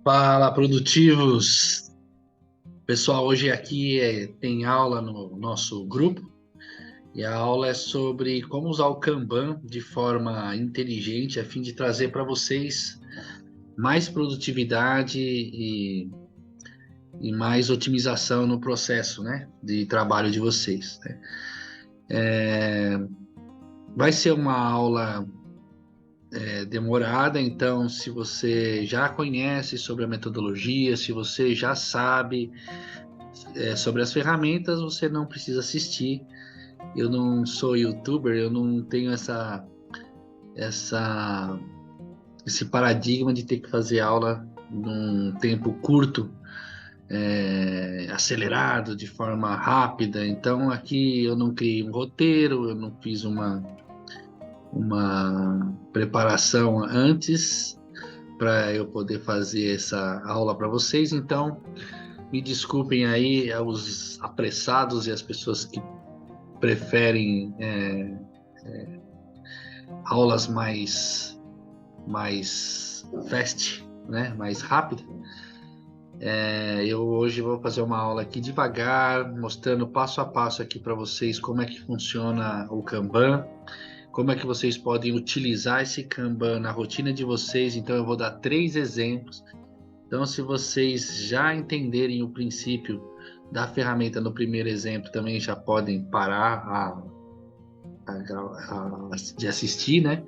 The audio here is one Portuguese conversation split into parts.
Fala, produtivos! Pessoal, hoje aqui tem aula no nosso grupo e a aula é sobre como usar o Kanban de forma inteligente a fim de trazer para vocês mais produtividade e mais otimização no processo, né, de trabalho de vocês, né? Vai ser uma aula demorada, então se você já conhece sobre a metodologia, se você já sabe sobre as ferramentas, você não precisa assistir. Eu não sou youtuber, eu não tenho essa, esse paradigma de ter que fazer aula num tempo curto, acelerado, de forma rápida. Então, aqui eu não criei um roteiro, eu não fiz uma preparação antes para eu poder fazer essa aula para vocês. Então, me desculpem aí os apressados e as pessoas que preferem aulas mais fast, né? Mais rápida. Eu hoje vou fazer uma aula aqui devagar, mostrando passo a passo aqui para vocês como é que funciona o Kanban, como é que vocês podem utilizar esse Kanban na rotina de vocês. Então eu vou dar 3 exemplos. Então, se vocês já entenderem o princípio da ferramenta no primeiro exemplo, também já podem parar de assistir, né?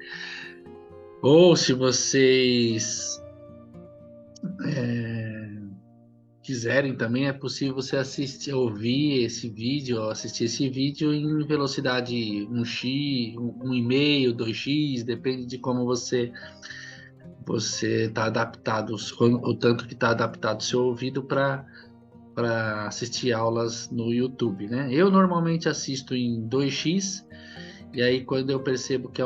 Ou se vocês quiserem também, é possível você assistir, ouvir esse vídeo, ou assistir esse vídeo em velocidade 1x, 1,5, 2x, depende de como você está adaptado, o tanto que está adaptado o seu ouvido para assistir aulas no YouTube, né? Eu normalmente assisto em 2x, e aí quando eu percebo que é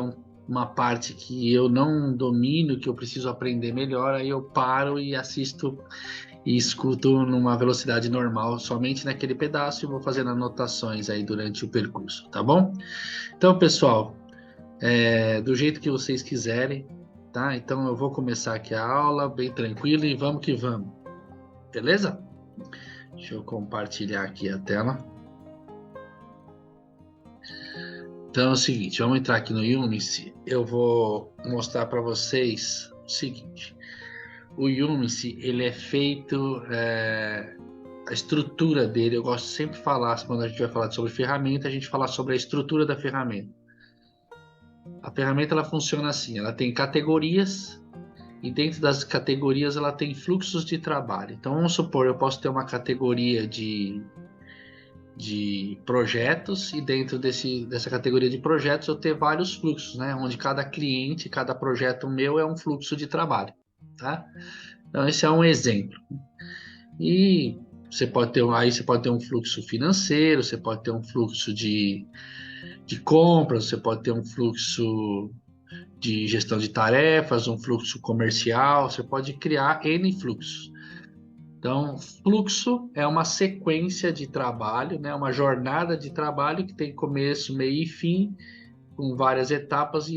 uma parte que eu não domino, que eu preciso aprender melhor, aí eu paro e assisto e escuto numa velocidade normal, somente naquele pedaço, e vou fazendo anotações aí durante o percurso, tá bom? Então, pessoal, do jeito que vocês quiserem, tá? Então eu vou começar aqui a aula, bem tranquilo, e vamos que vamos, beleza? Deixa eu compartilhar aqui a tela. Então é o seguinte, vamos entrar aqui no Unice. Eu vou mostrar para vocês o seguinte. O Unice, ele é feito, a estrutura dele, eu gosto sempre de falar, quando a gente vai falar sobre ferramenta, a gente fala sobre a estrutura da ferramenta. A ferramenta, ela funciona assim, ela tem categorias, e dentro das categorias ela tem fluxos de trabalho. Então vamos supor, eu posso ter uma categoria de projetos, e dentro dessa categoria de projetos eu ter vários fluxos, né? Onde cada cliente, cada projeto meu é um fluxo de trabalho, tá? Então esse é um exemplo. E você pode ter um fluxo financeiro, você pode ter um fluxo de compras, você pode ter um fluxo de gestão de tarefas, um fluxo comercial, você pode criar N fluxos. Então, fluxo é uma sequência de trabalho, né? Uma jornada de trabalho que tem começo, meio e fim, com várias etapas,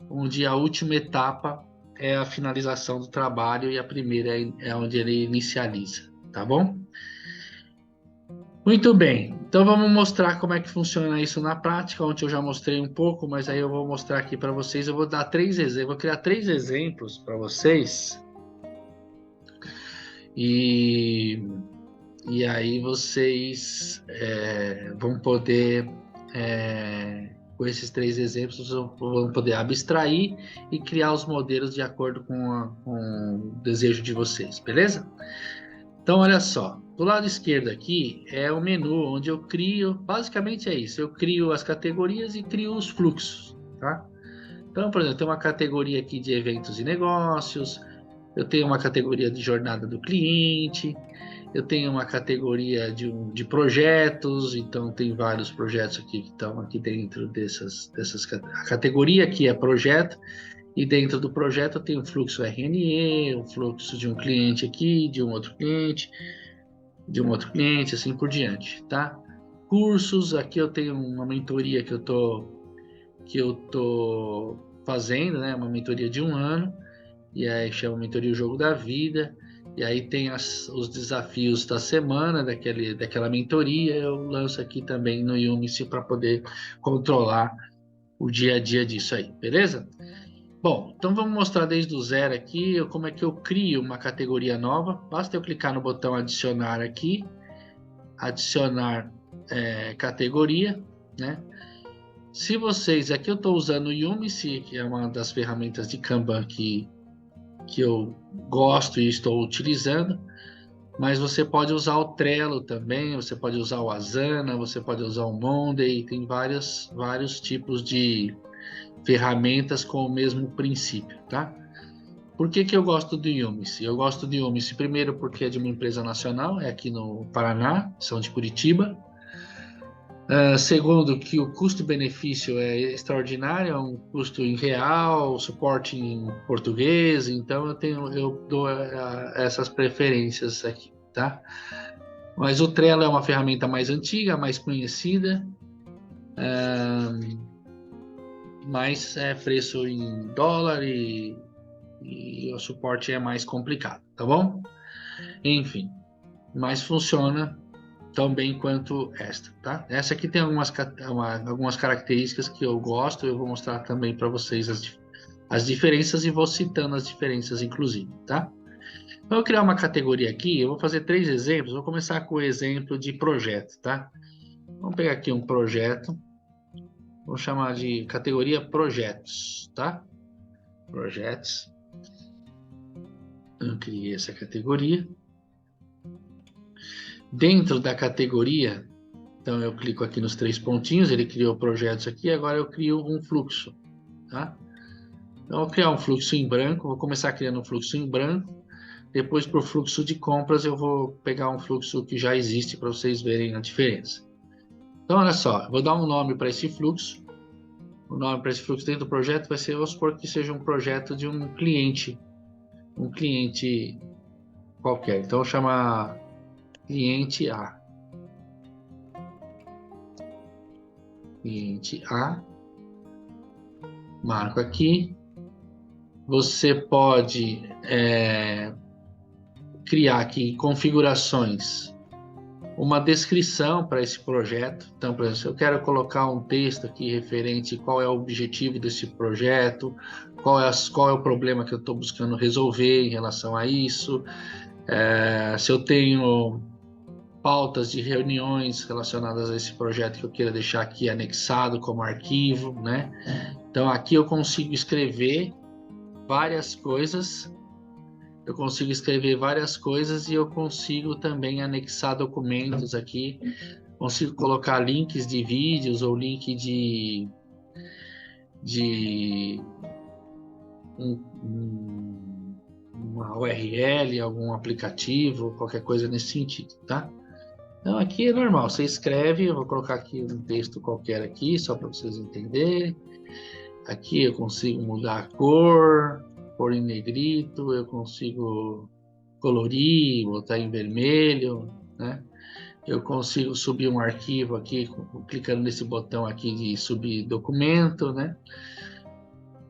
onde a última etapa é a finalização do trabalho e a primeira é onde ele inicializa, tá bom? Muito bem, então vamos mostrar como é que funciona isso na prática, onde eu já mostrei um pouco, mas aí eu vou mostrar aqui para vocês. Eu vou dar 3 exemplos, vou criar 3 exemplos para vocês. E aí vocês vão poder, com esses 3 exemplos, vão poder abstrair e criar os modelos de acordo com o desejo de vocês, beleza? Então, olha só, do lado esquerdo aqui é o menu onde eu crio, basicamente é isso, eu crio as categorias e crio os fluxos, tá? Então, por exemplo, tem uma categoria aqui de eventos e negócios, eu tenho uma categoria de jornada do cliente, eu tenho uma categoria de projetos, então tem vários projetos aqui que estão aqui dentro a categoria aqui é projeto, e dentro do projeto eu tenho o fluxo RNE, o fluxo de um cliente aqui, de um outro cliente, assim por diante, tá? Cursos, aqui eu tenho uma mentoria que eu tô fazendo, né? Uma mentoria de 1 ano, e aí chama Mentoria o Jogo da Vida, e aí tem os desafios da semana daquela mentoria, eu lanço aqui também no Yumice para poder controlar o dia a dia disso aí, beleza? Bom, então vamos mostrar desde o zero aqui como é que eu crio uma categoria nova. Basta eu clicar no botão adicionar aqui, adicionar categoria, né? Se vocês, aqui eu estou usando o Yumice, que é uma das ferramentas de Kanban que eu gosto e estou utilizando, mas você pode usar o Trello também, você pode usar o Asana, você pode usar o Monday, tem vários tipos de ferramentas com o mesmo princípio, tá? Por que eu gosto do Yumice? Eu gosto do Yumice primeiro porque é de uma empresa nacional, é aqui no Paraná, são de Curitiba. Segundo, que o custo-benefício é extraordinário, é um custo em real, suporte em português, então eu dou essas preferências aqui, tá? Mas o Trello é uma ferramenta mais antiga, mais conhecida, mas é preço em dólar e o suporte é mais complicado, tá bom? Enfim, mas funciona tão bem quanto esta, tá? Essa aqui tem algumas características que eu gosto, eu vou mostrar também para vocês as diferenças e vou citando as diferenças, inclusive, tá? Então, eu vou criar uma categoria aqui, eu vou fazer 3 exemplos, vou começar com o exemplo de projeto, tá? Vamos pegar aqui um projeto, vou chamar de categoria projetos, tá? Projetos. Eu criei essa categoria. Dentro da categoria, então eu clico aqui nos 3 pontinhos, ele criou projetos aqui, agora eu crio um fluxo, tá? Então eu vou criar um fluxo em branco, vou começar criando um fluxo em branco, depois para o fluxo de compras eu vou pegar um fluxo que já existe para vocês verem a diferença. Então olha só, eu vou dar um nome para esse fluxo, o nome para esse fluxo dentro do projeto vai ser, vamos supor que seja um projeto de um cliente qualquer, então eu vou chamar cliente A. Cliente A, marco aqui. Você pode criar aqui configurações, uma descrição para esse projeto. Então, por exemplo, se eu quero colocar um texto aqui referente qual é o objetivo desse projeto, qual é o problema que eu estou buscando resolver em relação a isso, se eu tenho pautas de reuniões relacionadas a esse projeto que eu queira deixar aqui anexado como arquivo, né? Então aqui eu consigo escrever várias coisas, e eu consigo também anexar documentos aqui, consigo colocar links de vídeos ou link de uma URL, algum aplicativo, qualquer coisa nesse sentido, tá? Então aqui é normal, você escreve, eu vou colocar aqui um texto qualquer aqui, só para vocês entenderem. Aqui eu consigo mudar a cor, pôr em negrito, eu consigo colorir, botar em vermelho, né? Eu consigo subir um arquivo aqui, clicando nesse botão aqui de subir documento, né?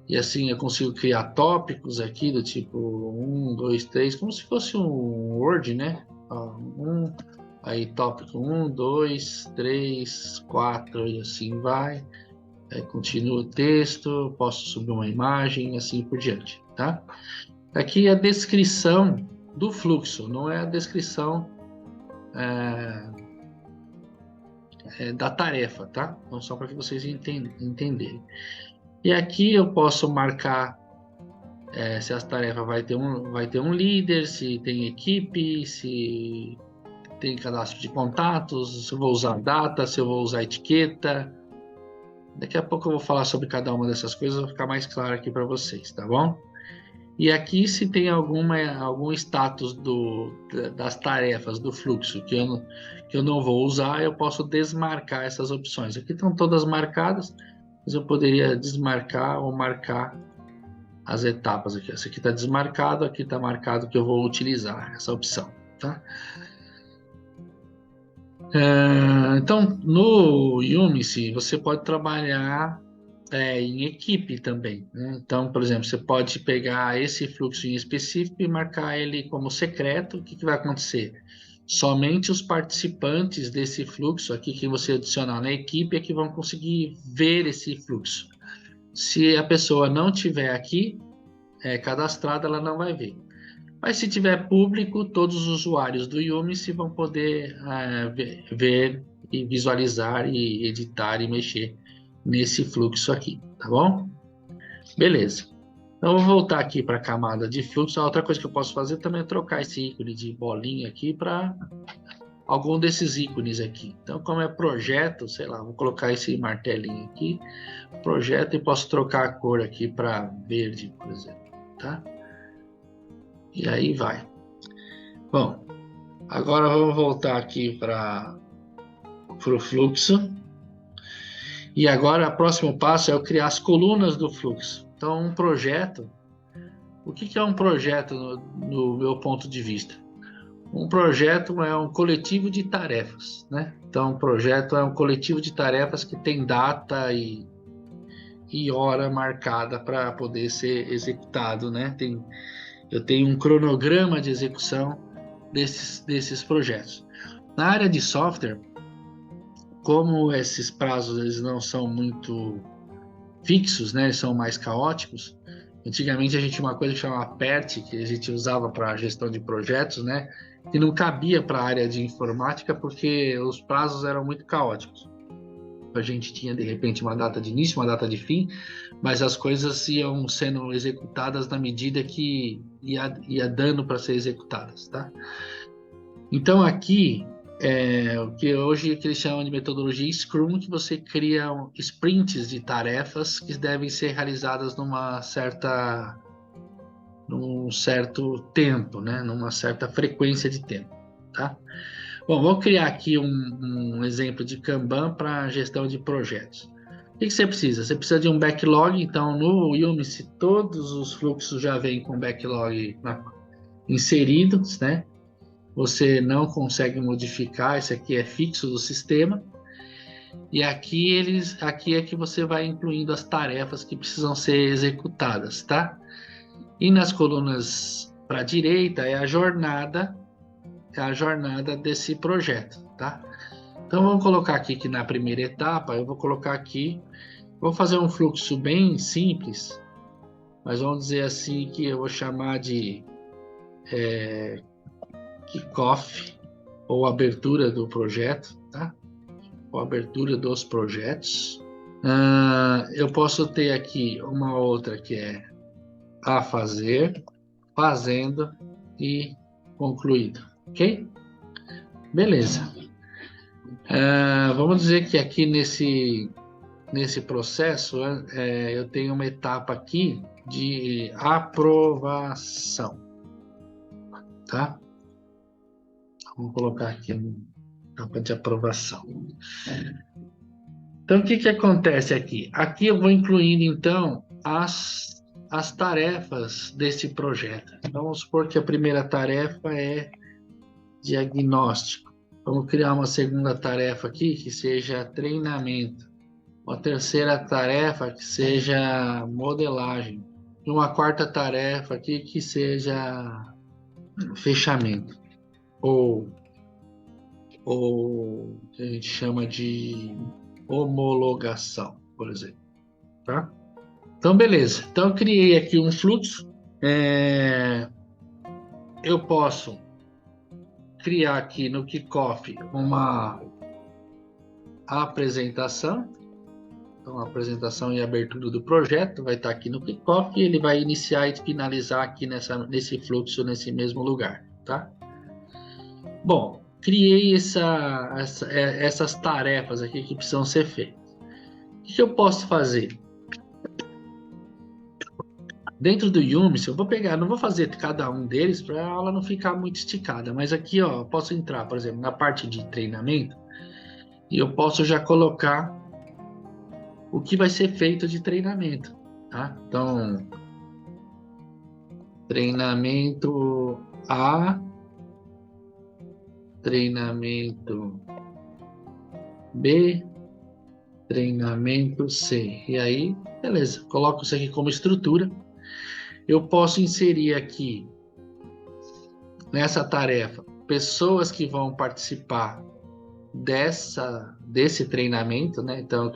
E assim eu consigo criar tópicos aqui do tipo 1, 2, 3, como se fosse um Word, né? Aí tópico 1, 2, 3, 4 e assim vai. Aí continua o texto, posso subir uma imagem e assim por diante, tá? Aqui é a descrição do fluxo, não é a descrição da tarefa, tá? Então só para que vocês entenderem. E aqui eu posso marcar se as tarefas vai ter um líder, se tem equipe, se tem cadastro de contatos, se eu vou usar data, se eu vou usar etiqueta. Daqui a pouco eu vou falar sobre cada uma dessas coisas, vai ficar mais claro aqui para vocês, tá bom? E aqui se tem algum status das tarefas do fluxo que eu não vou usar, eu posso desmarcar essas opções. Aqui estão todas marcadas, mas eu poderia desmarcar ou marcar as etapas aqui. Essa aqui está desmarcado, aqui está marcado que eu vou utilizar essa opção, tá? Então, no Yumice, você pode trabalhar em equipe também, né? Então, por exemplo, você pode pegar esse fluxo em específico e marcar ele como secreto. O que vai acontecer? Somente os participantes desse fluxo aqui que você adicionar na equipe é que vão conseguir ver esse fluxo. Se a pessoa não tiver aqui cadastrada, ela não vai ver. Mas se tiver público, todos os usuários do Yumice vão poder ver e visualizar e editar e mexer nesse fluxo aqui, tá bom? Beleza. Então, eu vou voltar aqui para a camada de fluxo. A outra coisa que eu posso fazer também é trocar esse ícone de bolinha aqui para algum desses ícones aqui. Então, como é projeto, sei lá, vou colocar esse martelinho aqui, projeto, e posso trocar a cor aqui para verde, por exemplo, tá? E aí vai. Bom, agora vamos voltar aqui para o fluxo. E agora o próximo passo é eu criar as colunas do fluxo. Então, um projeto. O que é um projeto no meu ponto de vista? Um projeto é um coletivo de tarefas, né? Então, um projeto é um coletivo de tarefas que tem data e hora marcada para poder ser executado, né? Eu tenho um cronograma de execução desses projetos. Na área de software, como esses prazos eles não são muito fixos, né? Eles são mais caóticos. Antigamente a gente tinha uma coisa que chamava PERT, que a gente usava para gestão de projetos, né? Que não cabia para a área de informática porque os prazos eram muito caóticos. A gente tinha de repente uma data de início, uma data de fim, mas as coisas iam sendo executadas na medida que ia dando para ser executadas, tá? Então aqui o que hoje que eles chamam de metodologia Scrum, que você cria sprints de tarefas que devem ser realizadas num certo tempo, né? Numa certa frequência de tempo, tá? Bom, vou criar aqui um exemplo de Kanban para gestão de projetos. O que você precisa? Você precisa de um backlog, então no Yumice todos os fluxos já vêm com backlog inseridos, né? Você não consegue modificar, esse aqui é fixo do sistema. E aqui é que você vai incluindo as tarefas que precisam ser executadas, tá? E nas colunas para a direita é a jornada desse projeto, tá? Então vamos colocar aqui que na primeira etapa eu vou colocar aqui, vou fazer um fluxo bem simples, mas vamos dizer assim que eu vou chamar de kickoff ou abertura do projeto, tá? Ou abertura dos projetos. Eu posso ter aqui uma outra que é a fazer, fazendo e concluído, ok? Beleza. Vamos dizer que aqui nesse processo eu tenho uma etapa aqui de aprovação, tá? Vamos colocar aqui uma etapa de aprovação. Então, o que acontece aqui? Aqui eu vou incluindo, então, as tarefas desse projeto. Então, vamos supor que a primeira tarefa é diagnóstico. Vamos criar uma segunda tarefa aqui que seja treinamento. Uma terceira tarefa que seja modelagem. E uma quarta tarefa aqui que seja fechamento. Ou que a gente chama de homologação, por exemplo. Tá? Então, beleza. Então, eu criei aqui um fluxo. Eu posso criar aqui no kickoff uma apresentação. Então, a apresentação e abertura do projeto vai estar aqui no kickoff e ele vai iniciar e finalizar aqui nesse fluxo, nesse mesmo lugar, tá? Bom, criei essas tarefas aqui que precisam ser feitas. O que eu posso fazer? Dentro do Yumice, eu vou pegar, não vou fazer cada um deles para a aula não ficar muito esticada, mas aqui, ó, eu posso entrar, por exemplo, na parte de treinamento e eu posso já colocar o que vai ser feito de treinamento, tá? Então, treinamento A, treinamento B, treinamento C. E aí, beleza, coloco isso aqui como estrutura. Eu posso inserir aqui, nessa tarefa, pessoas que vão participar desse treinamento, né? Então,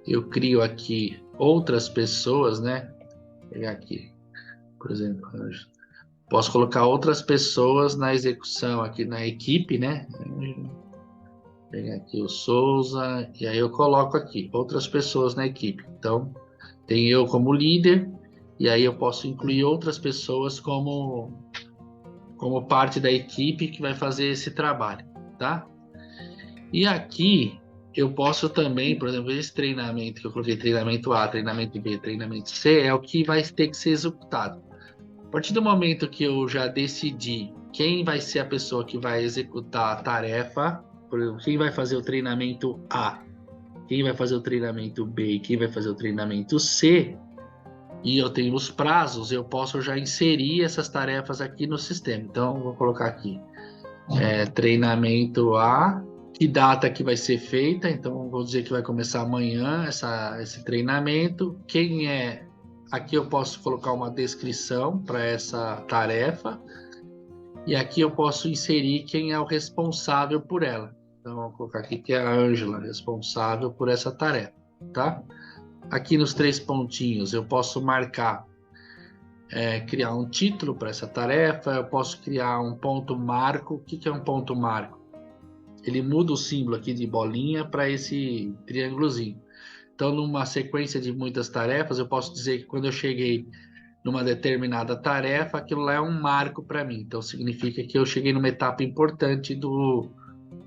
eu crio aqui outras pessoas, né? Vou pegar aqui, por exemplo, posso colocar outras pessoas na execução aqui na equipe, né? Vou pegar aqui o Souza, e aí eu coloco aqui outras pessoas na equipe. Então, tem eu como líder, e aí eu posso incluir outras pessoas como parte da equipe que vai fazer esse trabalho, tá? E aqui eu posso também, por exemplo, esse treinamento que eu coloquei, treinamento A, treinamento B, treinamento C, é o que vai ter que ser executado. A partir do momento que eu já decidi quem vai ser a pessoa que vai executar a tarefa, por exemplo, quem vai fazer o treinamento A, quem vai fazer o treinamento B e quem vai fazer o treinamento C, e eu tenho os prazos, eu posso já inserir essas tarefas aqui no sistema. Então, vou colocar aqui, treinamento A, que data que vai ser feita, então vou dizer que vai começar amanhã esse treinamento. Aqui eu posso colocar uma descrição para essa tarefa, e aqui eu posso inserir quem é o responsável por ela. Então, vou colocar aqui que é a Ângela, responsável por essa tarefa, tá? Aqui nos 3 pontinhos eu posso marcar, criar um título para essa tarefa, eu posso criar um ponto marco. O que é um ponto marco? Ele muda o símbolo aqui de bolinha para esse triângulozinho. Então, numa sequência de muitas tarefas, eu posso dizer que quando eu cheguei numa determinada tarefa, aquilo lá é um marco para mim. Então, significa que eu cheguei numa etapa importante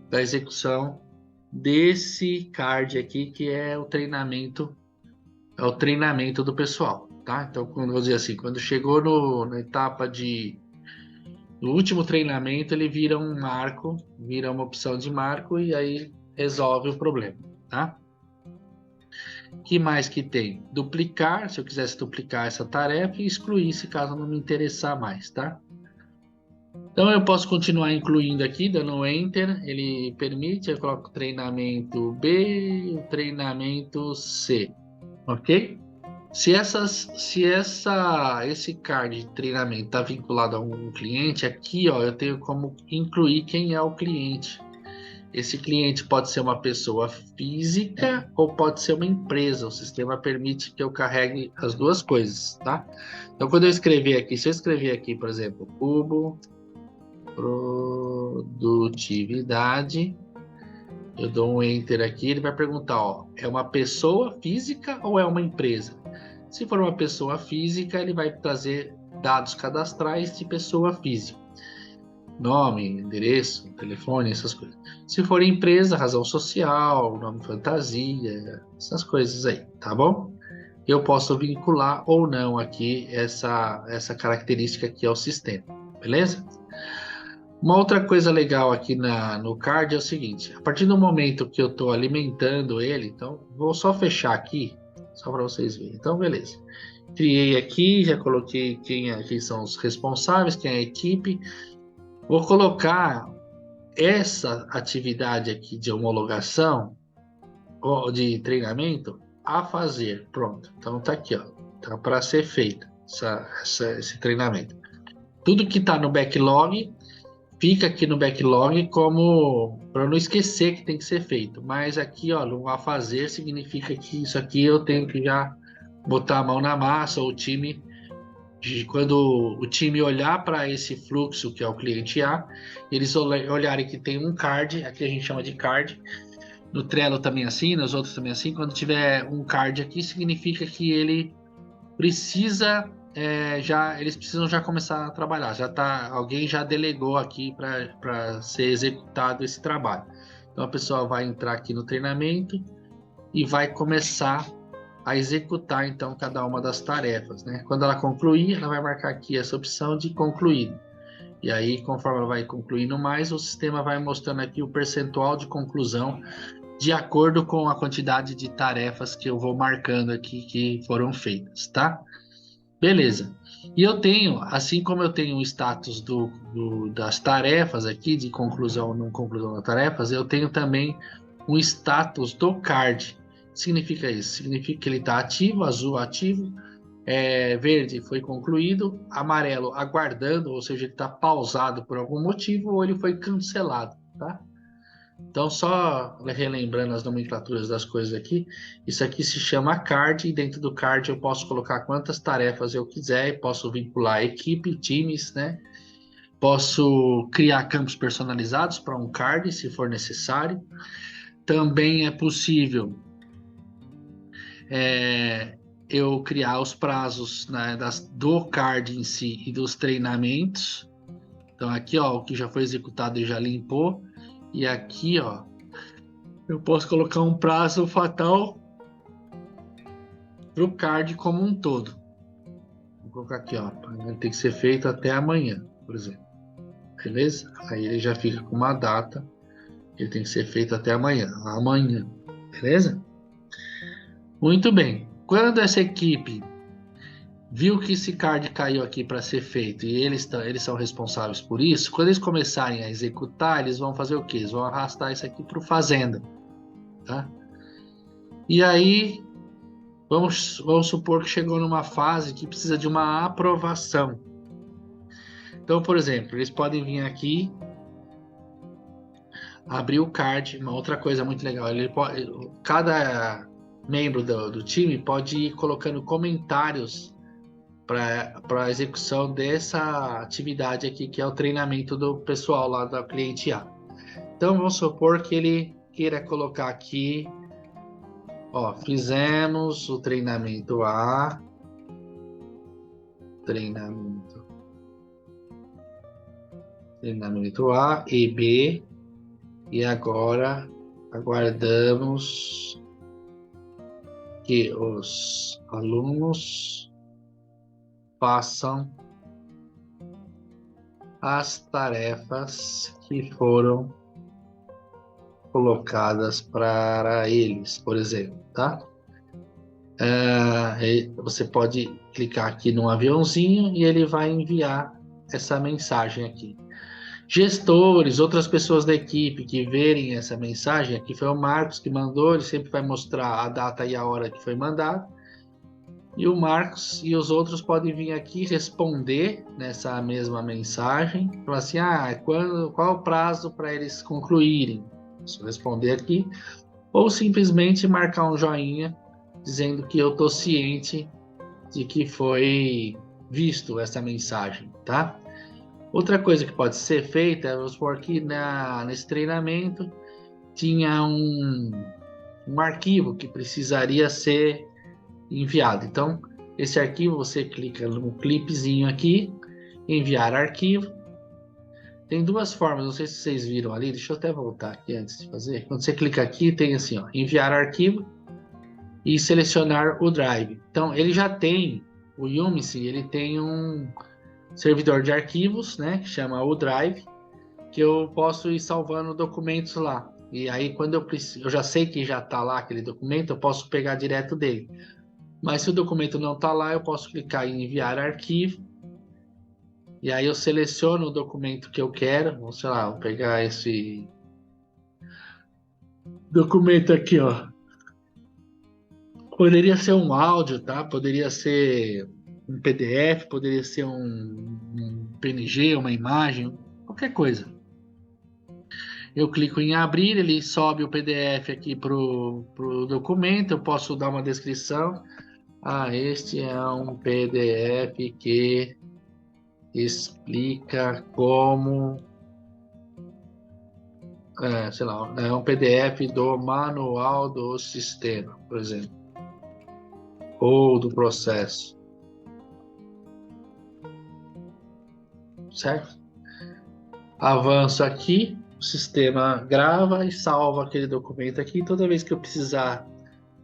da execução desse card aqui, que é o treinamento do pessoal, tá? Então, quando vou dizer assim, quando chegou na etapa no último treinamento, ele vira um marco, vira uma opção de marco e aí resolve o problema, tá? O que mais que tem? Duplicar, se eu quisesse duplicar essa tarefa e excluir se caso não me interessar mais, tá? Então eu posso continuar incluindo aqui, dando um Enter, ele permite, eu coloco treinamento B e treinamento C, ok? Se esse card de treinamento está vinculado a um cliente, aqui ó, eu tenho como incluir quem é o cliente. Esse cliente pode ser uma pessoa física ou pode ser uma empresa. O sistema permite que eu carregue as duas coisas, tá? Então, quando eu escrever aqui, se eu escrever aqui, por exemplo, Cubo Produtividade, eu dou um Enter aqui, ele vai perguntar, ó, é uma pessoa física ou é uma empresa? Se for uma pessoa física, ele vai trazer dados cadastrais de pessoa física. Nome, endereço, telefone, essas coisas. Se for empresa, razão social, nome fantasia, essas coisas aí, tá bom? Eu posso vincular ou não aqui essa característica aqui ao sistema, beleza? Uma outra coisa legal aqui no card é o seguinte, a partir do momento que eu estou alimentando ele, então vou só fechar aqui, só para vocês verem. Então, beleza. Criei aqui, já coloquei quem são os responsáveis, quem é a equipe. Vou colocar essa atividade aqui de homologação, ou de treinamento, a fazer. Pronto. Então tá aqui, ó. Tá para ser feito esse treinamento. Tudo que está no backlog fica aqui no backlog como para não esquecer que tem que ser feito. Mas aqui, ó, no a fazer significa que isso aqui eu tenho que já botar a mão na massa, ou o time, quando o time olhar para esse fluxo que é o cliente A, eles olharem que tem um card, aqui a gente chama de card, no Trello também assim, nos outros também assim, quando tiver um card aqui, significa que ele precisa eles precisam já começar a trabalhar, alguém já delegou aqui para ser executado esse trabalho. Então a pessoa vai entrar aqui no treinamento e vai começar a executar então cada uma das tarefas, né? Quando ela concluir, ela vai marcar aqui essa opção de concluído. E aí, conforme ela vai concluindo mais, o sistema vai mostrando aqui o percentual de conclusão de acordo com a quantidade de tarefas que eu vou marcando aqui que foram feitas, tá? Beleza. E eu tenho, assim como eu tenho o status das tarefas aqui, de conclusão ou não conclusão das tarefas, eu tenho também um status do card. Significa isso? Significa que ele está ativo, azul ativo, verde foi concluído, amarelo aguardando, ou seja, ele está pausado por algum motivo, ou ele foi cancelado, tá? Então, só relembrando as nomenclaturas das coisas aqui, isso aqui se chama card, e dentro do card eu posso colocar quantas tarefas eu quiser, posso vincular equipe, times, né? Posso criar campos personalizados para um card, se for necessário. Também é possível eu criar os prazos, né, do card em si e dos treinamentos. Então aqui, ó, o que já foi executado e já limpou. E aqui, ó, eu posso colocar um prazo fatal para o card como um todo. Vou colocar aqui, ó, tem que ser feito até amanhã, por exemplo. Beleza? Aí ele já fica com uma data. Ele tem que ser feito até amanhã. Amanhã. Beleza? Muito bem. Quando essa equipe viu que esse card caiu aqui para ser feito e eles são responsáveis por isso, quando eles começarem a executar, eles vão fazer o quê? Eles vão arrastar isso aqui para o fazenda. Tá? E aí, vamos supor que chegou numa fase que precisa de uma aprovação. Então, por exemplo, eles podem vir aqui, abrir o card. Uma outra coisa muito legal, cada membro do time pode ir colocando comentários para a execução dessa atividade aqui, que é o treinamento do pessoal lá da cliente A. Então, vamos supor que ele queira colocar aqui, ó, fizemos o treinamento A, treinamento A e B, e agora aguardamos que os alunos façam as tarefas que foram colocadas para eles, por exemplo, tá? Você pode clicar aqui no aviãozinho e ele vai enviar essa mensagem aqui. Gestores, outras pessoas da equipe que verem essa mensagem, aqui foi o Marcos que mandou, ele sempre vai mostrar a data e a hora que foi mandado. E o Marcos e os outros podem vir aqui responder nessa mesma mensagem, falar assim, qual é o prazo para eles concluírem? Posso responder aqui, ou simplesmente marcar um joinha dizendo que eu estou ciente de que foi visto essa mensagem, tá? Outra coisa que pode ser feita é, vamos supor que nesse treinamento tinha um arquivo que precisaria ser enviado. Então, esse arquivo você clica no clipezinho aqui, enviar arquivo. Tem duas formas, não sei se vocês viram ali, deixa eu até voltar aqui antes de fazer. Quando você clica aqui, tem assim, ó, enviar arquivo e selecionar o drive. Então, ele já tem, o Yumicy, ele tem um servidor de arquivos, né, que chama o Drive, que eu posso ir salvando documentos lá. E aí, quando eu já sei que já está lá aquele documento, eu posso pegar direto dele. Mas se o documento não está lá, eu posso clicar em enviar arquivo. E aí eu seleciono o documento que eu quero. Sei lá, vou pegar esse documento aqui, ó. Poderia ser um áudio, tá? Poderia ser um PDF, poderia ser um PNG, uma imagem, qualquer coisa. Eu clico em abrir, ele sobe o PDF aqui pro documento. Eu posso dar uma descrição. Este é um PDF que explica como, sei lá, é um PDF do manual do sistema, por exemplo, ou do processo, certo? Avanço aqui, o sistema grava e salva aquele documento aqui. Toda vez que eu precisar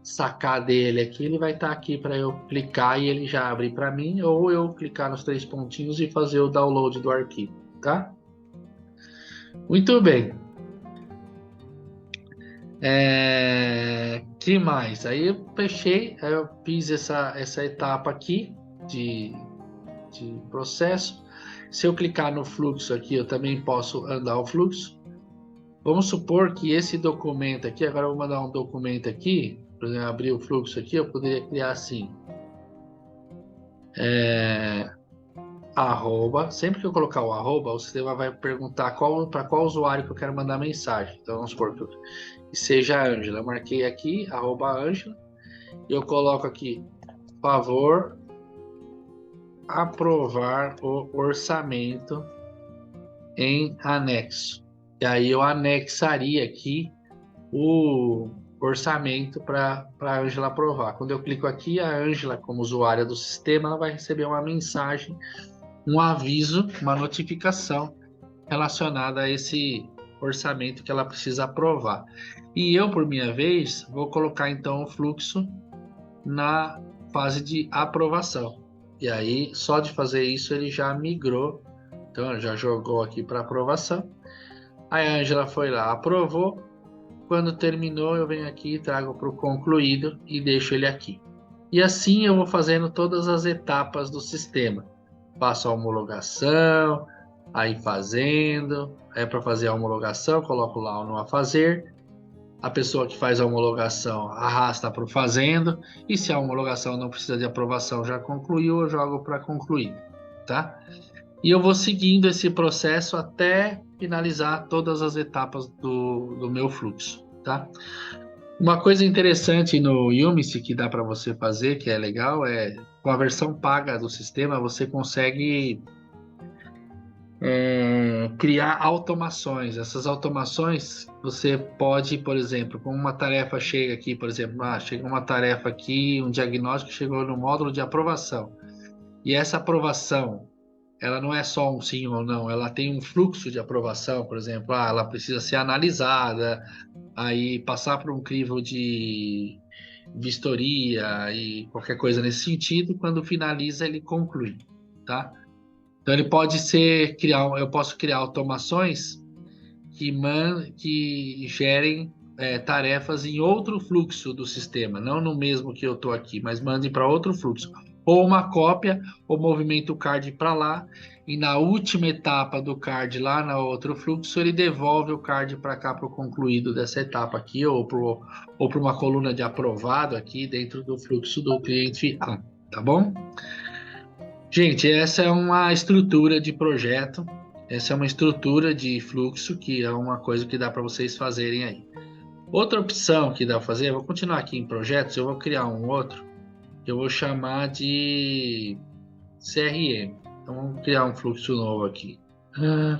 sacar dele aqui, ele vai estar aqui para eu clicar e ele já abre para mim, ou eu clicar nos 3 pontinhos e fazer o download do arquivo, tá? Muito bem. Que mais? Aí eu fechei, aí eu fiz essa etapa aqui de processo. Se eu clicar no fluxo aqui, eu também posso andar o fluxo. Vamos supor que esse documento aqui, agora eu vou mandar um documento aqui, por exemplo, abrir o fluxo aqui, eu poderia criar assim, arroba, sempre que eu colocar o arroba, o sistema vai perguntar para qual usuário que eu quero mandar mensagem. Então vamos supor que seja a Ângela. Eu marquei aqui, arroba Ângela, e eu coloco aqui, favor, aprovar o orçamento em anexo. E aí eu anexaria aqui o orçamento para a Ângela aprovar. Quando eu clico aqui, a Ângela, como usuária do sistema, ela vai receber uma mensagem, um aviso, uma notificação relacionada a esse orçamento que ela precisa aprovar. E eu, por minha vez, vou colocar então o fluxo na fase de aprovação. E aí, só de fazer isso, ele já migrou, então já jogou aqui para aprovação. Aí a Ângela foi lá, aprovou. Quando terminou, eu venho aqui, trago para o concluído e deixo ele aqui. E assim eu vou fazendo todas as etapas do sistema. Faço a homologação, aí fazendo, para fazer a homologação, coloco lá o no a fazer. A pessoa que faz a homologação arrasta para o fazendo, e se a homologação não precisa de aprovação, já concluiu, eu jogo para concluir, tá? E eu vou seguindo esse processo até finalizar todas as etapas do meu fluxo, tá? Uma coisa interessante no Yumicy que dá para você fazer, que é legal, é com a versão paga do sistema, você consegue criar automações. Essas automações você pode, por exemplo, com uma tarefa chega aqui, por exemplo, chega uma tarefa aqui, um diagnóstico chegou no módulo de aprovação. E essa aprovação, ela não é só um sim ou não, ela tem um fluxo de aprovação, por exemplo, ela precisa ser analisada, aí passar por um crivo de vistoria e qualquer coisa nesse sentido, quando finaliza ele conclui, tá? Então ele pode ser eu posso criar automações que gerem tarefas em outro fluxo do sistema, não no mesmo que eu estou aqui, mas mandem para outro fluxo. Ou uma cópia, ou movimento o card para lá, e na última etapa do card lá no outro fluxo, ele devolve o card para cá para o concluído dessa etapa aqui, ou para uma coluna de aprovado aqui dentro do fluxo do cliente A, tá bom? Gente, essa é uma estrutura de projeto, essa é uma estrutura de fluxo, que é uma coisa que dá para vocês fazerem aí. Outra opção que dá para fazer, eu vou continuar aqui em projetos, eu vou criar um outro, que eu vou chamar de CRM. Então, vamos criar um fluxo novo aqui.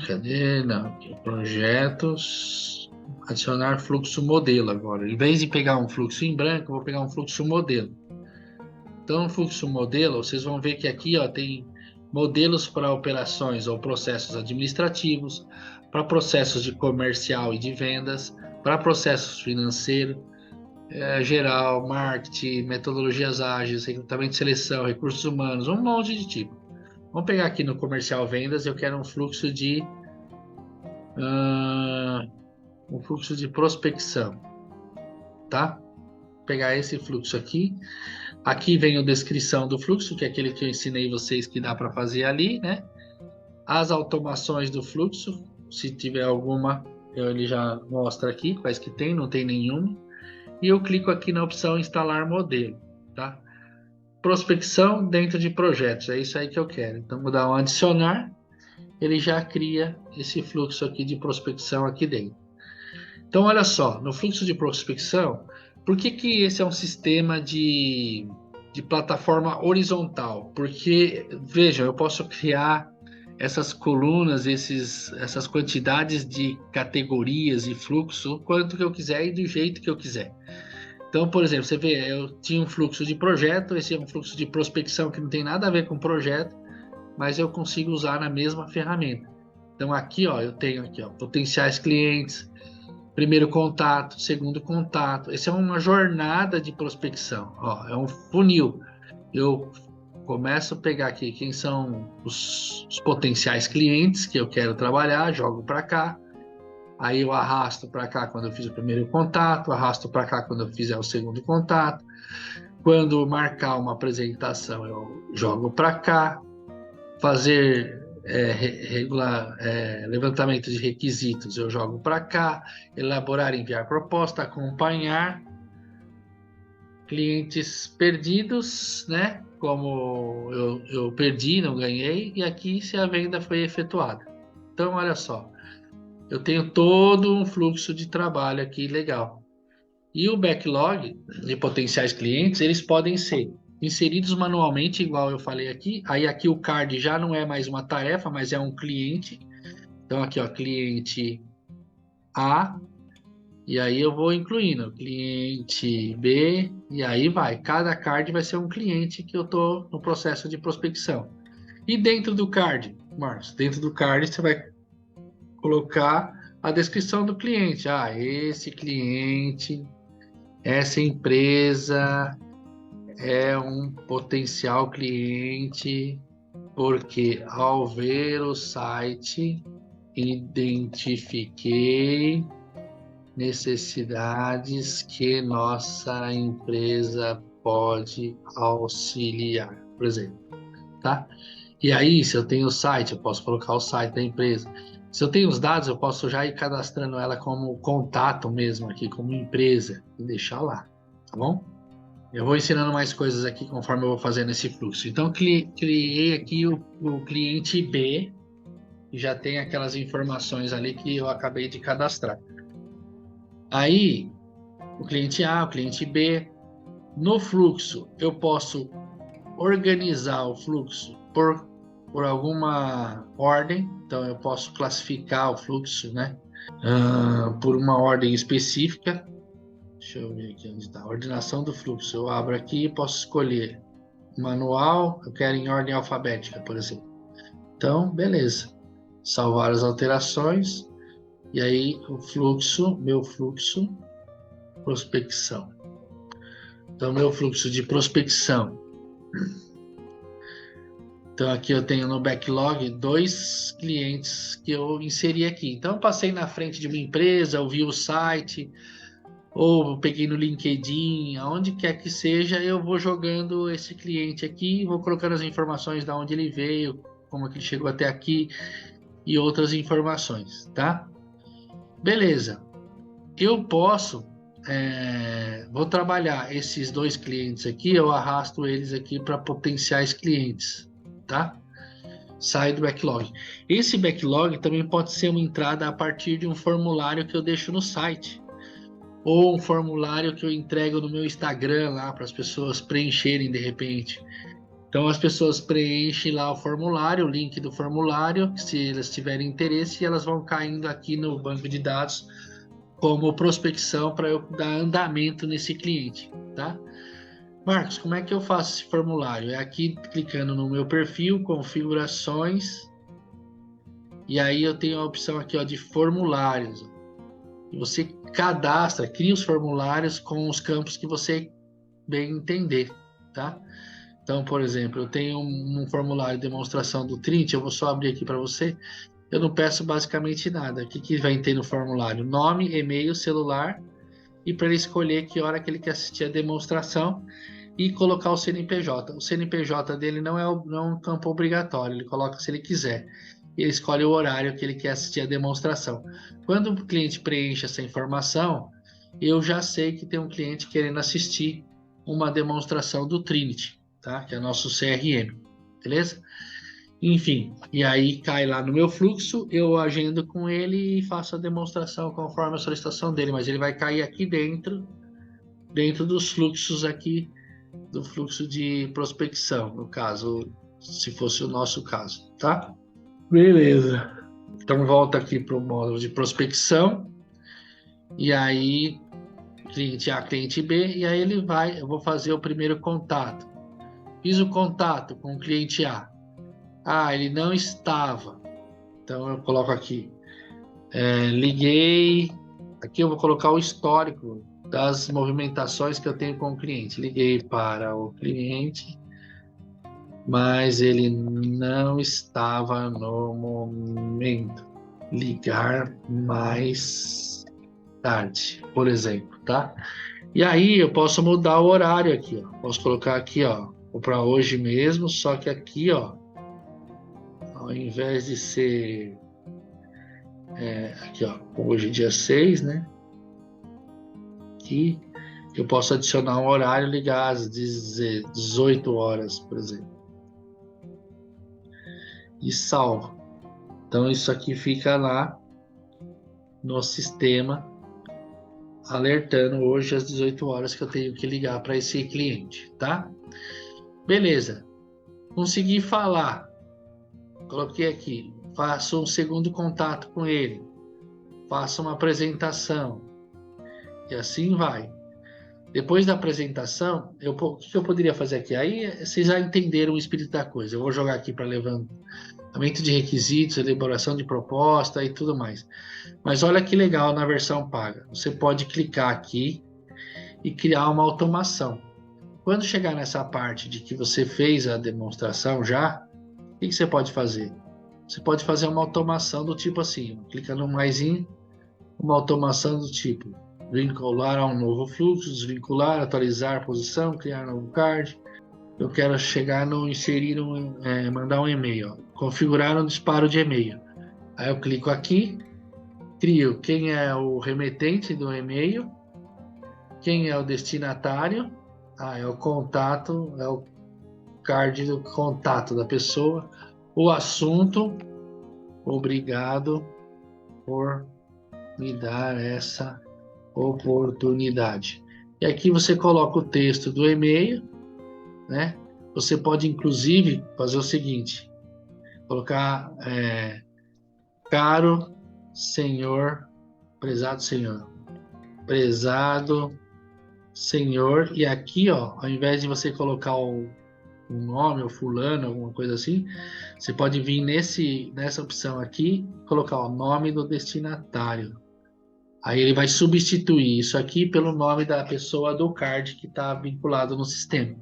Cadê? Não, aqui, projetos, adicionar fluxo modelo agora. Em vez de pegar um fluxo em branco, eu vou pegar um fluxo modelo. Então, no fluxo modelo, vocês vão ver que aqui tem modelos para operações ou processos administrativos, para processos de comercial e de vendas, para processos financeiros, geral, marketing, metodologias ágeis, recrutamento e seleção, recursos humanos, um monte de tipo. Vamos pegar aqui no comercial vendas, eu quero um fluxo de prospecção, tá? Vou pegar esse fluxo aqui. Aqui vem a descrição do fluxo, que é aquele que eu ensinei vocês que dá para fazer ali, né? As automações do fluxo, se tiver alguma, ele já mostra aqui quais que tem, não tem nenhuma. E eu clico aqui na opção instalar modelo, tá? Prospecção dentro de projetos, é isso aí que eu quero. Então, vou dar um adicionar, ele já cria esse fluxo aqui de prospecção aqui dentro. Então, olha só, no fluxo de prospecção, por que esse é um sistema de plataforma horizontal? Porque, vejam, eu posso criar essas colunas, essas quantidades de categorias e fluxo, quanto que eu quiser e do jeito que eu quiser. Então, por exemplo, você vê, eu tinha um fluxo de projeto, esse é um fluxo de prospecção que não tem nada a ver com projeto, mas eu consigo usar na mesma ferramenta. Então, aqui, eu tenho aqui, potenciais clientes, primeiro contato, segundo contato. Essa é uma jornada de prospecção, é um funil. Eu começo a pegar aqui quem são os potenciais clientes que eu quero trabalhar, jogo para cá. Aí eu arrasto para cá quando eu fiz o primeiro contato, arrasto para cá quando eu fizer o segundo contato. Quando marcar uma apresentação, eu jogo para cá. Fazer levantamento de requisitos, eu jogo para cá, elaborar, enviar proposta, acompanhar, clientes perdidos, né? Como eu perdi, não ganhei, e aqui se a venda foi efetuada. Então, olha só, eu tenho todo um fluxo de trabalho aqui legal. E o backlog de potenciais clientes, eles podem ser inseridos manualmente, igual eu falei aqui. Aí aqui o card já não é mais uma tarefa, mas é um cliente. Então aqui, ó, cliente A, e aí eu vou incluindo cliente B, e aí vai. Cada card vai ser um cliente que eu estou no processo de prospecção. E dentro do card, Marcos, dentro do card você vai colocar a descrição do cliente. Ah, esse cliente, essa empresa é um potencial cliente, porque ao ver o site, identifiquei necessidades que nossa empresa pode auxiliar, por exemplo, tá? E aí, se eu tenho o site, eu posso colocar o site da empresa. Se eu tenho os dados, eu posso já ir cadastrando ela como contato mesmo aqui, como empresa, e deixar lá, tá bom? Eu vou ensinando mais coisas aqui conforme eu vou fazendo esse fluxo. Então, criei aqui o cliente B, e já tem aquelas informações ali que eu acabei de cadastrar. Aí, o cliente A, o cliente B. No fluxo, eu posso organizar o fluxo por alguma ordem. Então, eu posso classificar o fluxo, né? Por uma ordem específica. Deixa eu ver aqui onde está. Ordenação do fluxo. Eu abro aqui e posso escolher manual. Eu quero em ordem alfabética, por exemplo. Então, beleza. Salvar as alterações. E aí, o fluxo, meu fluxo, prospecção. Então, meu fluxo de prospecção. Então, aqui eu tenho no backlog 2 clientes que eu inseri aqui. Então, eu passei na frente de uma empresa, eu vi o site, ou peguei no LinkedIn, aonde quer que seja, eu vou jogando esse cliente aqui, vou colocando as informações de onde ele veio, como que ele chegou até aqui e outras informações, tá? Beleza. Eu posso, vou trabalhar esses 2 clientes aqui, eu arrasto eles aqui para potenciais clientes, tá? Sai do backlog. Esse backlog também pode ser uma entrada a partir de um formulário que eu deixo no site, ou um formulário que eu entrego no meu Instagram lá para as pessoas preencherem de repente. Então as pessoas preenchem lá o formulário, o link do formulário, se elas tiverem interesse, elas vão caindo aqui no banco de dados como prospecção para eu dar andamento nesse cliente, tá? Marcos, como é que eu faço esse formulário? É aqui clicando no meu perfil, configurações, e aí eu tenho a opção aqui, ó, de formulários. E você cadastra, cria os formulários com os campos que você bem entender, tá? Então, por exemplo, eu tenho um formulário de demonstração do Trint, eu vou só abrir aqui para você. Eu não peço basicamente nada. O que vai ter no formulário? Nome, e-mail, celular, e para ele escolher que hora que ele quer assistir a demonstração e colocar o CNPJ. O CNPJ dele não é um campo obrigatório, ele coloca se ele quiser. Ele escolhe o horário que ele quer assistir a demonstração. Quando o cliente preenche essa informação, eu já sei que tem um cliente querendo assistir uma demonstração do Trinity, tá? Que é nosso CRM, beleza? Enfim, e aí cai lá no meu fluxo, eu agendo com ele e faço a demonstração conforme a solicitação dele, mas ele vai cair aqui dentro dos fluxos aqui, do fluxo de prospecção, no caso, se fosse o nosso caso, tá? Beleza. Então volta aqui para o módulo de prospecção, e aí cliente A, cliente B, e aí eu vou fazer o primeiro contato. Fiz o contato com o cliente A. Ah, ele não estava. Então eu coloco aqui, liguei, aqui eu vou colocar o histórico das movimentações que eu tenho com o cliente. Liguei para o cliente, mas ele não estava no momento. Ligar mais tarde, por exemplo, tá? E aí eu posso mudar o horário aqui, ó. Posso colocar aqui, ó, para hoje mesmo, só que aqui, ó, ao invés de ser aqui, ó, hoje dia 6, né? Aqui eu posso adicionar um horário, ligar às 18 horas, por exemplo. E salvo. Então isso aqui fica lá no sistema, alertando hoje às 18 horas que eu tenho que ligar para esse cliente, tá? Beleza. Consegui falar. Coloquei aqui. Faço um segundo contato com ele. Faço uma apresentação. E assim vai. Depois da apresentação, o que eu poderia fazer aqui? Aí vocês já entenderam o espírito da coisa. Eu vou jogar aqui para levantamento de requisitos, elaboração de proposta e tudo mais. Mas olha que legal na versão paga. Você pode clicar aqui e criar uma automação. Quando chegar nessa parte de que você fez a demonstração já, o que você pode fazer? Você pode fazer uma automação do tipo assim, clica no maisinho, uma automação do tipo vincular a um novo fluxo, desvincular, atualizar a posição, criar um novo card. Eu quero chegar no inserir mandar um e-mail, ó, configurar um disparo de e-mail. Aí eu clico aqui, crio quem é o remetente do e-mail, quem é o destinatário, é o contato, é o card do contato da pessoa, o assunto, obrigado por me dar essa oportunidade. E aqui você coloca o texto do e-mail, né? Você pode inclusive fazer o seguinte, colocar caro senhor, prezado senhor, e aqui, ó, ao invés de você colocar o nome, o fulano, alguma coisa assim, você pode vir nessa opção aqui, colocar o nome do destinatário. Aí ele vai substituir isso aqui pelo nome da pessoa do card que está vinculado no sistema,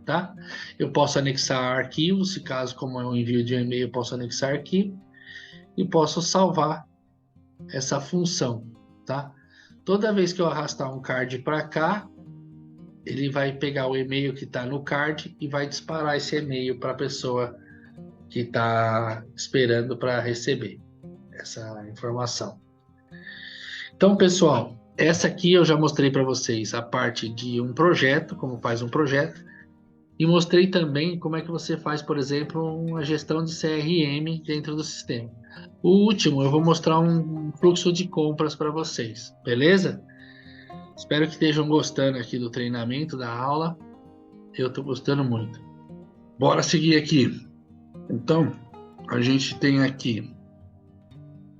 tá? Eu posso anexar arquivos, se caso, como é um envio de e-mail, eu posso anexar arquivo e posso salvar essa função, tá? Toda vez que eu arrastar um card para cá, ele vai pegar o e-mail que está no card e vai disparar esse e-mail para a pessoa que está esperando para receber essa informação. Então, pessoal, essa aqui eu já mostrei para vocês a parte de um projeto, como faz um projeto, e mostrei também como é que você faz, por exemplo, uma gestão de CRM dentro do sistema. O último, eu vou mostrar um fluxo de compras para vocês, beleza? Espero que estejam gostando aqui do treinamento, da aula. Eu estou gostando muito. Bora seguir aqui. Então, a gente tem aqui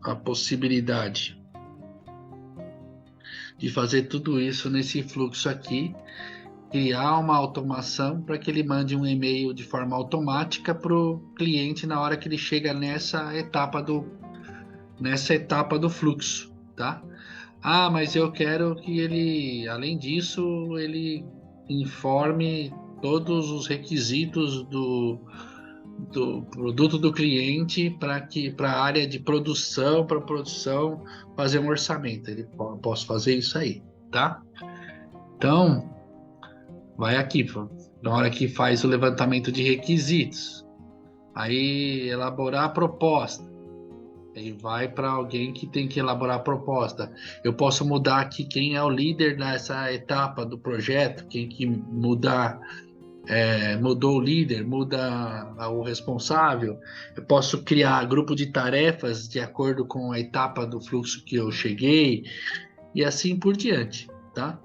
a possibilidade de fazer tudo isso nesse fluxo aqui, criar uma automação para que ele mande um e-mail de forma automática para o cliente na hora que ele chega nessa etapa do fluxo, tá? Ah, mas eu quero que ele, além disso, ele informe todos os requisitos do produto do cliente para a área de produção, para produção fazer um orçamento. Posso fazer isso aí, tá? Então, vai aqui, na hora que faz o levantamento de requisitos, aí elaborar a proposta. Aí vai para alguém que tem que elaborar a proposta. Eu posso mudar aqui quem é o líder nessa etapa do projeto, quem que mudou o líder, muda o responsável. Eu posso criar grupo de tarefas de acordo com a etapa do fluxo que eu cheguei e assim por diante, tá?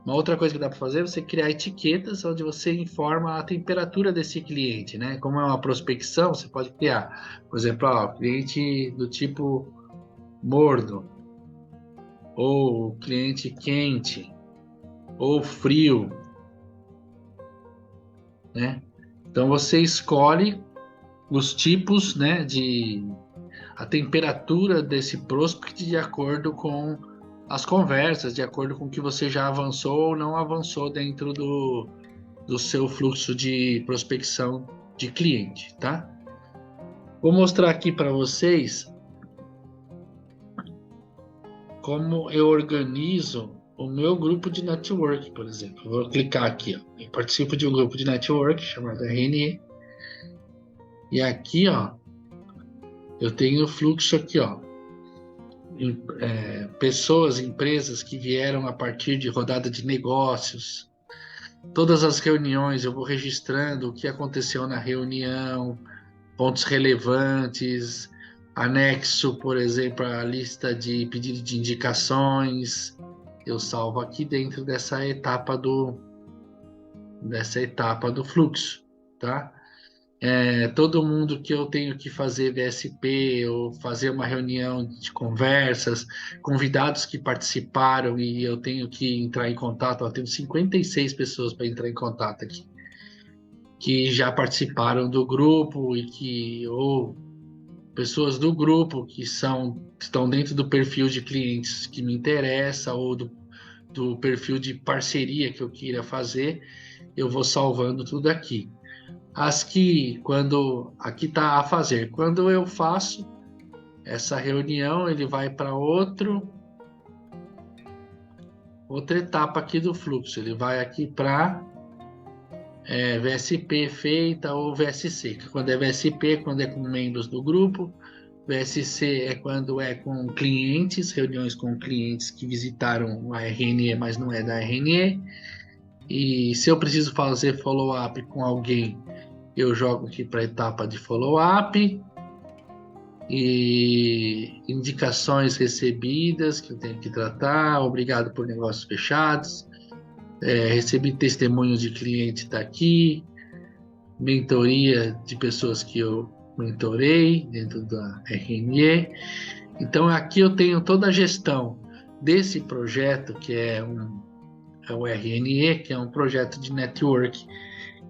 Uma outra coisa que dá para fazer é você criar etiquetas onde você informa a temperatura desse cliente, né? Como é uma prospecção, você pode criar, por exemplo, cliente do tipo morno, ou cliente quente, ou frio, né? Então você escolhe os tipos, né, a temperatura desse prospect de acordo com as conversas, de acordo com o que você já avançou ou não avançou dentro do seu fluxo de prospecção de cliente, tá? Vou mostrar aqui para vocês como eu organizo o meu grupo de network, por exemplo. Vou clicar aqui, ó. Eu participo de um grupo de network chamado RNE. E aqui, ó, eu tenho fluxo aqui, ó. Pessoas, empresas que vieram a partir de rodada de negócios. Todas as reuniões eu vou registrando o que aconteceu na reunião, pontos relevantes, anexo, por exemplo, a lista de pedido de indicações. Eu salvo aqui dentro dessa etapa do fluxo, tá? Todo mundo que eu tenho que fazer VSP ou fazer uma reunião de conversas, convidados que participaram e eu tenho que entrar em contato, eu tenho 56 pessoas para entrar em contato aqui, que já participaram do grupo ou pessoas do grupo que estão dentro do perfil de clientes que me interessa ou do perfil de parceria que eu queira fazer, eu vou salvando tudo aqui. Aqui está a fazer. Quando eu faço essa reunião, ele vai para outra etapa aqui do fluxo. Ele vai aqui para VSP feita ou VSC. Quando é VSP, quando é com membros do grupo. VSC é quando é com clientes, reuniões com clientes que visitaram a RNE, mas não é da RNE. E se eu preciso fazer follow-up com alguém, eu jogo aqui para a etapa de follow-up e indicações recebidas que eu tenho que tratar, obrigado por negócios fechados, recebi testemunhos de cliente daqui, mentoria de pessoas que eu mentorei dentro da RNE. Então aqui eu tenho toda a gestão desse projeto que é o RNE, que é um projeto de network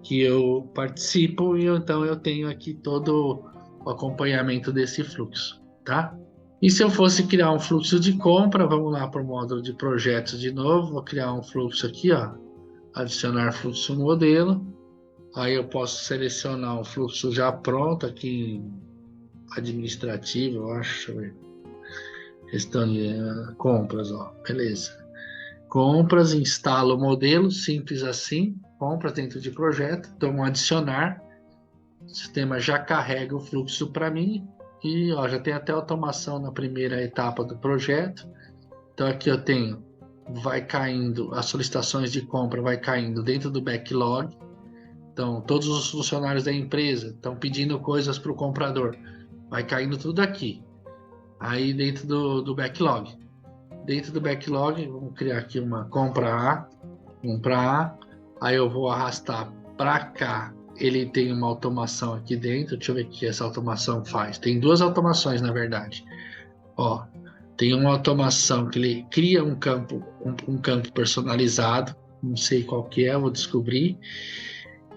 que eu participo e então eu tenho aqui todo o acompanhamento desse fluxo, tá? E se eu fosse criar um fluxo de compra, vamos lá para o módulo de projetos de novo, vou criar um fluxo aqui, ó, adicionar fluxo modelo, aí eu posso selecionar um fluxo já pronto aqui, administrativo, eu acho, deixa eu ver, gestão de compras, ó, beleza. Compras, instalo o modelo, simples assim, compras dentro de projeto, então um adicionar, o sistema já carrega o fluxo para mim e ó, já tem até automação na primeira etapa do projeto. Então aqui eu tenho, vai caindo, as solicitações de compra vai caindo dentro do backlog. Então todos os funcionários da empresa estão pedindo coisas para o comprador, vai caindo tudo aqui. Aí dentro do backlog. Dentro do backlog, vamos criar aqui uma compra A, aí eu vou arrastar para cá, ele tem uma automação aqui dentro, deixa eu ver o que essa automação faz. Tem duas automações, na verdade. Ó, tem uma automação que ele cria um campo personalizado, não sei qual que é, vou descobrir.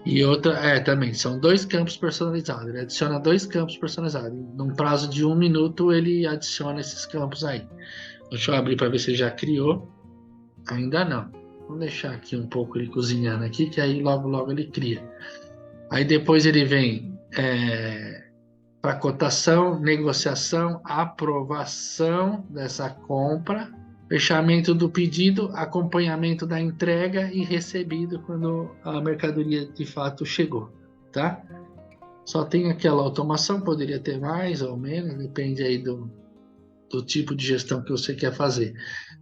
E outra, também, são 2 campos personalizados, ele adiciona 2 campos personalizados. Num prazo de 1 minuto, ele adiciona esses campos aí. Deixa eu abrir para ver se ele já criou. Ainda não. Vamos deixar aqui um pouco ele cozinhando aqui, que aí logo ele cria. Aí depois ele vem para cotação, negociação, aprovação dessa compra, fechamento do pedido, acompanhamento da entrega e recebido quando a mercadoria de fato chegou, tá? Só tem aquela automação, poderia ter mais ou menos, depende aí do tipo de gestão que você quer fazer.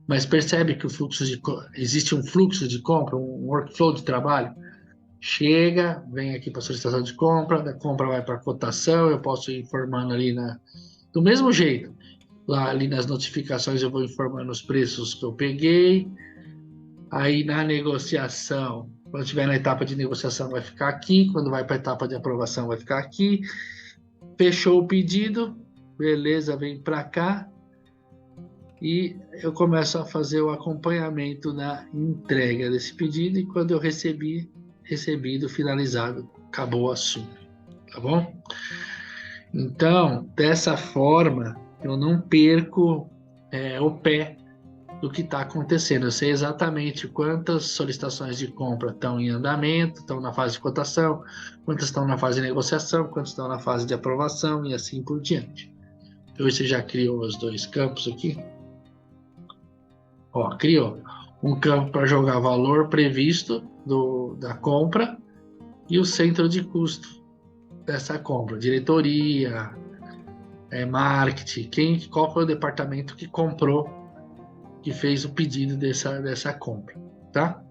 Mas percebe que existe um fluxo de compra, um workflow de trabalho. Chega, vem aqui para solicitação de compra, da compra vai para cotação, eu posso ir informando ali do mesmo jeito. Lá ali nas notificações eu vou informando os preços que eu peguei. Aí na negociação, quando estiver na etapa de negociação vai ficar aqui, quando vai para a etapa de aprovação vai ficar aqui. Fechou o pedido, beleza, vem para cá. E eu começo a fazer o acompanhamento da entrega desse pedido e quando eu recebido, finalizado, acabou o assunto, tá bom? Então, dessa forma, eu não perco o pé do que está acontecendo. Eu sei exatamente quantas solicitações de compra estão em andamento, estão na fase de cotação, quantas estão na fase de negociação, quantas estão na fase de aprovação e assim por diante. Então, você já criou os 2 campos aqui? Ó, criou um campo para jogar valor previsto da compra e o centro de custo dessa compra, diretoria, marketing, qual foi o departamento que comprou, que fez o pedido dessa compra, tá?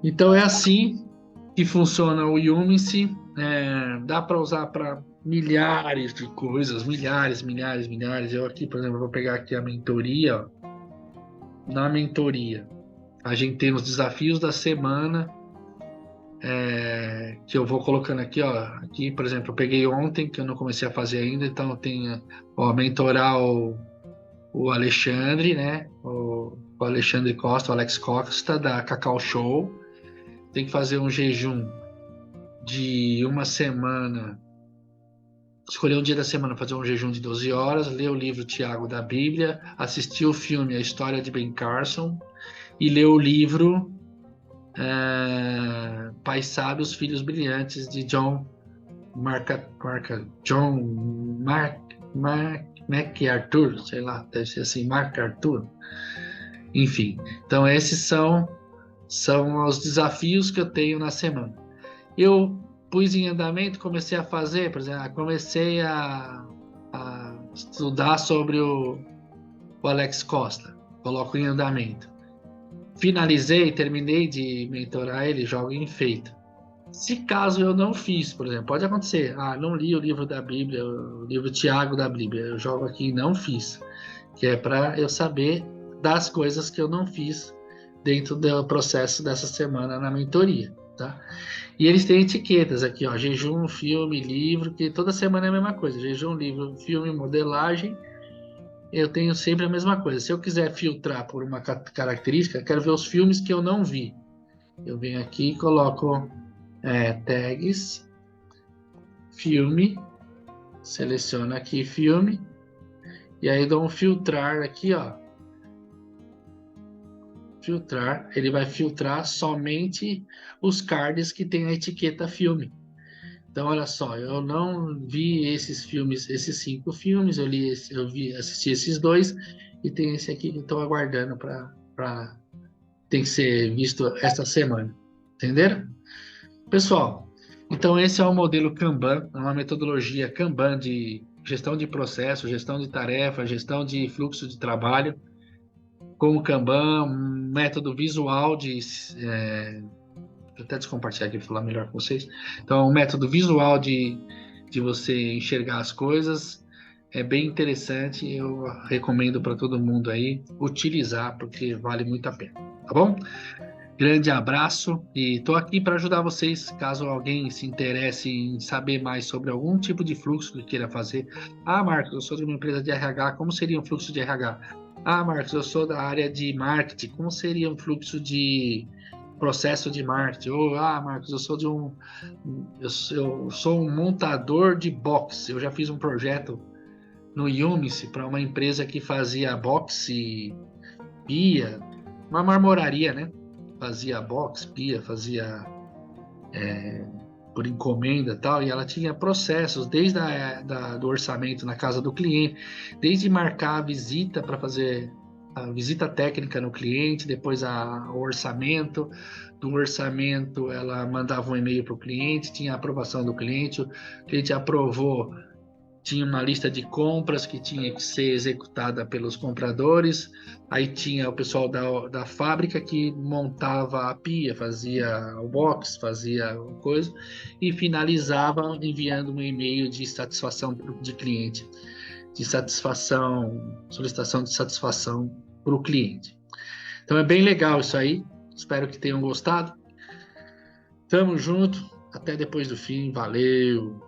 Então é assim que funciona o Yumicy. Dá para usar para milhares de coisas, milhares, milhares, milhares. Eu aqui, por exemplo, vou pegar aqui a mentoria. Ó. Na mentoria, a gente tem os desafios da semana, que eu vou colocando aqui, ó. Aqui, por exemplo, eu peguei ontem, que eu não comecei a fazer ainda, então eu tenho, ó, mentorar o Alexandre, né? O Alexandre Costa, o Alex Costa, da Cacau Show. Tem que fazer um jejum de uma semana, escolher um dia da semana, fazer um jejum de 12 horas, ler o livro Tiago da Bíblia, assistir o filme A História de Ben Carson e ler o livro Pais Sábios, Filhos Brilhantes, de MacArthur, sei lá, deve ser assim, MacArthur. Enfim, então esses são os desafios que eu tenho na semana. Eu pus em andamento, comecei a fazer, por exemplo, comecei a estudar sobre o Alex Costa, coloco em andamento. Finalizei, terminei de mentorar ele, jogo em feito. Se caso eu não fiz, por exemplo, pode acontecer, não li o livro da Bíblia, o livro Tiago da Bíblia, eu jogo aqui e não fiz, que é para eu saber das coisas que eu não fiz dentro do processo dessa semana na mentoria, tá? E eles têm etiquetas aqui, ó, jejum, filme, livro, que toda semana é a mesma coisa, jejum, livro, filme, modelagem, eu tenho sempre a mesma coisa. Se eu quiser filtrar por uma característica, quero ver os filmes que eu não vi. Eu venho aqui e coloco tags, filme, seleciono aqui filme, e aí dou um filtrar aqui, ó. Filtrar, ele vai filtrar somente os cards que tem a etiqueta filme. Então, olha só, eu não vi esses filmes, esses 5 filmes, assisti esses 2, e tem esse aqui que eu estou aguardando tem que ser visto esta semana. Entenderam? Pessoal, então esse é o modelo Kanban, é uma metodologia Kanban de gestão de processo, gestão de tarefa, gestão de fluxo de trabalho, com o Kanban, um método visual vou até descompartilhar aqui para falar melhor com vocês. Então, um método visual de você enxergar as coisas é bem interessante. Eu recomendo para todo mundo aí utilizar, porque vale muito a pena. Tá bom? Grande abraço e estou aqui para ajudar vocês, caso alguém se interesse em saber mais sobre algum tipo de fluxo que queira fazer. Marcos, eu sou de uma empresa de RH, como seria um fluxo de RH? Marcos, eu sou da área de marketing, como seria um fluxo de processo de marketing? Ou, Marcos, eu sou um montador de box, eu já fiz um projeto no Yumicy para uma empresa que fazia boxe, pia, uma marmoraria, né? Fazia box, pia, fazia por encomenda e tal, e ela tinha processos desde do orçamento na casa do cliente, desde marcar a visita para fazer a visita técnica no cliente, depois o orçamento, do orçamento ela mandava um e-mail para o cliente, tinha a aprovação do cliente, o cliente aprovou, tinha uma lista de compras que tinha que ser executada pelos compradores, aí tinha o pessoal da fábrica que montava a pia, fazia o box, fazia coisa, e finalizava enviando um e-mail de satisfação de cliente, de satisfação, solicitação de satisfação para o cliente. Então é bem legal isso aí, espero que tenham gostado. Tamo junto, até depois do fim, valeu!